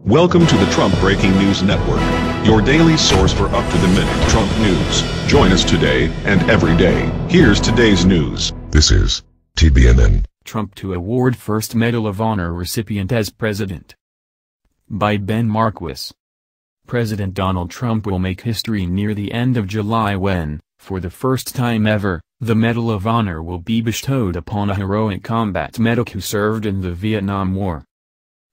Welcome to the Trump Breaking News Network, your daily source for up-to-the-minute Trump news. Join us today and every day. Here's today's news. This is TBNN. Trump to award first Medal of Honor recipient as president. By Ben Marquis. President Donald Trump will make history near the end of July when, for the first time ever, the Medal of Honor will be bestowed upon a heroic combat medic who served in the Vietnam War.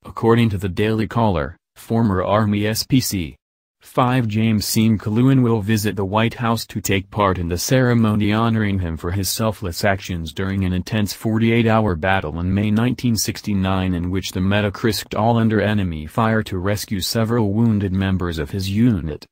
According to the Daily Caller, former Army Spc. 5 James C. McCloughan will visit the White House to take part in the ceremony honoring him for his selfless actions during an intense 48-hour battle in May 1969 in which the medic risked all under enemy fire to rescue several wounded members of his unit.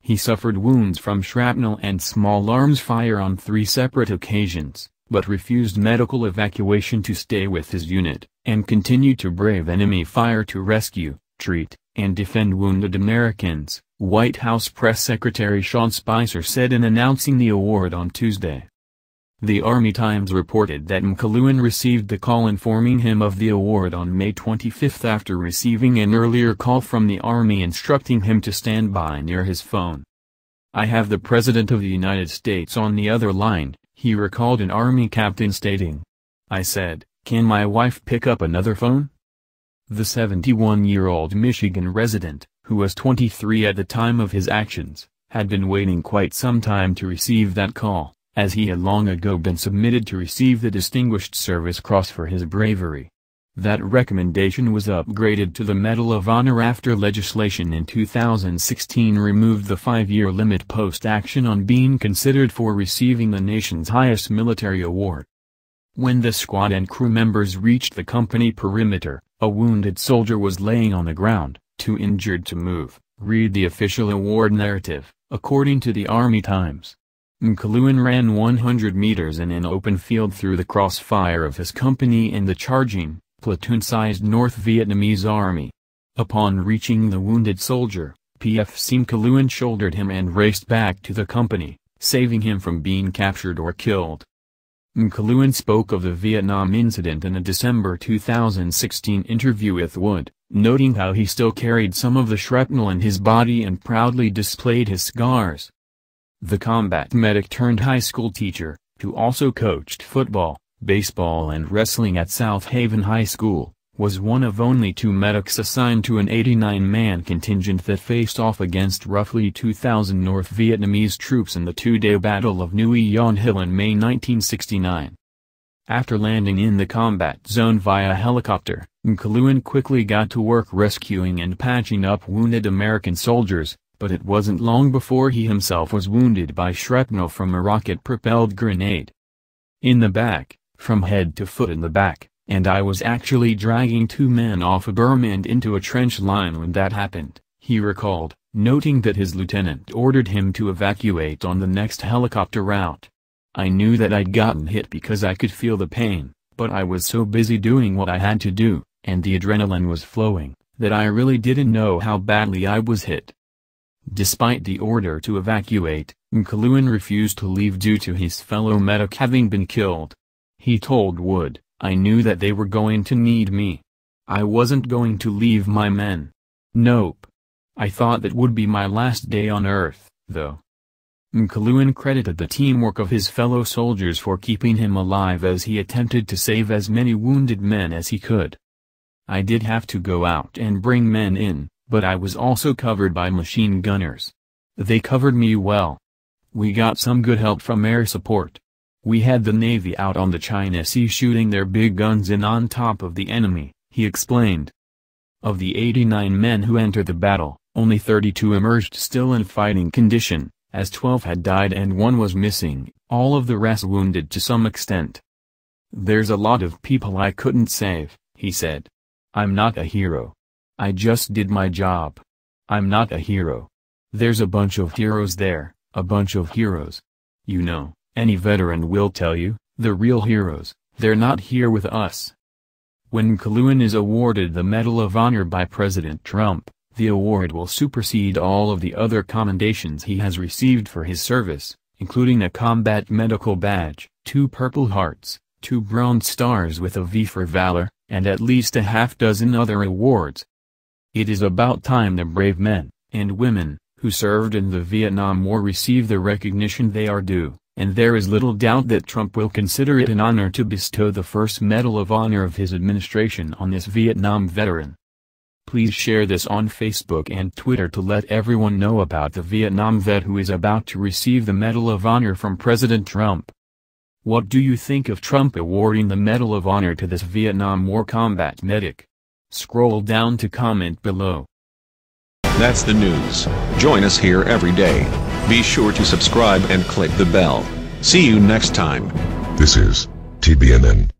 He suffered wounds from shrapnel and small arms fire on 3 separate occasions, but refused medical evacuation to stay with his unit, and continued to brave enemy fire to rescue, treat, and defend wounded Americans, White House Press Secretary Sean Spicer said in announcing the award on Tuesday. The Army Times reported that McCloughan received the call informing him of the award on May 25 after receiving an earlier call from the Army instructing him to stand by near his phone. "I have the President of the United States on the other line," he recalled an Army captain stating. "I said, can my wife pick up another phone?" The 71-year-old Michigan resident, who was 23 at the time of his actions, had been waiting quite some time to receive that call, as he had long ago been submitted to receive the Distinguished Service Cross for his bravery. That recommendation was upgraded to the Medal of Honor after legislation in 2016 removed the 5-year limit post-action on being considered for receiving the nation's highest military award. When the squad and crew members reached the company perimeter, a wounded soldier was laying on the ground, too injured to move, read the official award narrative, according to the Army Times. McCloughan ran 100 meters in an open field through the crossfire of his company and the charging, platoon-sized North Vietnamese Army. Upon reaching the wounded soldier, PFC McCloughan shouldered him and raced back to the company, saving him from being captured or killed. McCloughan spoke of the Vietnam incident in a December 2016 interview with Wood, noting how he still carried some of the shrapnel in his body and proudly displayed his scars. The combat medic turned high school teacher, who also coached football, baseball and wrestling at South Haven High School, was one of only 2 medics assigned to an 89-man contingent that faced off against roughly 2,000 North Vietnamese troops in the 2-day Battle of Nguyen Quan Hill in May 1969. After landing in the combat zone via helicopter, McCloughan quickly got to work rescuing and patching up wounded American soldiers, but it wasn't long before he himself was wounded by shrapnel from a rocket-propelled grenade. "In the back, from head to foot in the back, and I was actually dragging 2 men off a berm and into a trench line when that happened," he recalled, noting that his lieutenant ordered him to evacuate on the next helicopter route. "I knew that I'd gotten hit because I could feel the pain, but I was so busy doing what I had to do, and the adrenaline was flowing, that I really didn't know how badly I was hit." Despite the order to evacuate, McCloughan refused to leave due to his fellow medic having been killed. He told Wood, "I knew that they were going to need me. I wasn't going to leave my men. Nope. I thought that would be my last day on Earth, though." McCloughan credited the teamwork of his fellow soldiers for keeping him alive as he attempted to save as many wounded men as he could. "I did have to go out and bring men in, but I was also covered by machine gunners. They covered me well. We got some good help from air support. We had the Navy out on the China Sea shooting their big guns in on top of the enemy," he explained. Of the 89 men who entered the battle, only 32 emerged still in fighting condition, as 12 had died and 1 was missing, all of the rest wounded to some extent. "There's a lot of people I couldn't save," he said. "I'm not a hero. I just did my job. I'm not a hero. There's a bunch of heroes there, a bunch of heroes. You know, any veteran will tell you, the real heroes, they're not here with us." When McCloughan is awarded the Medal of Honor by President Trump, the award will supersede all of the other commendations he has received for his service, including a combat medical badge, 2 Purple Hearts, 2 Bronze Stars with a V for Valor, and at least a half-dozen other awards. It is about time the brave men and women who served in the Vietnam War receive the recognition they are due, and there is little doubt that Trump will consider it an honor to bestow the first Medal of Honor of his administration on this Vietnam veteran. Please share this on Facebook and Twitter to let everyone know about the Vietnam vet who is about to receive the Medal of Honor from President Trump. What do you think of Trump awarding the Medal of Honor to this Vietnam War combat medic? Scroll down to comment below. That's the news. Join us here every day. Be sure to subscribe and click the bell. See you next time. This is TBNN.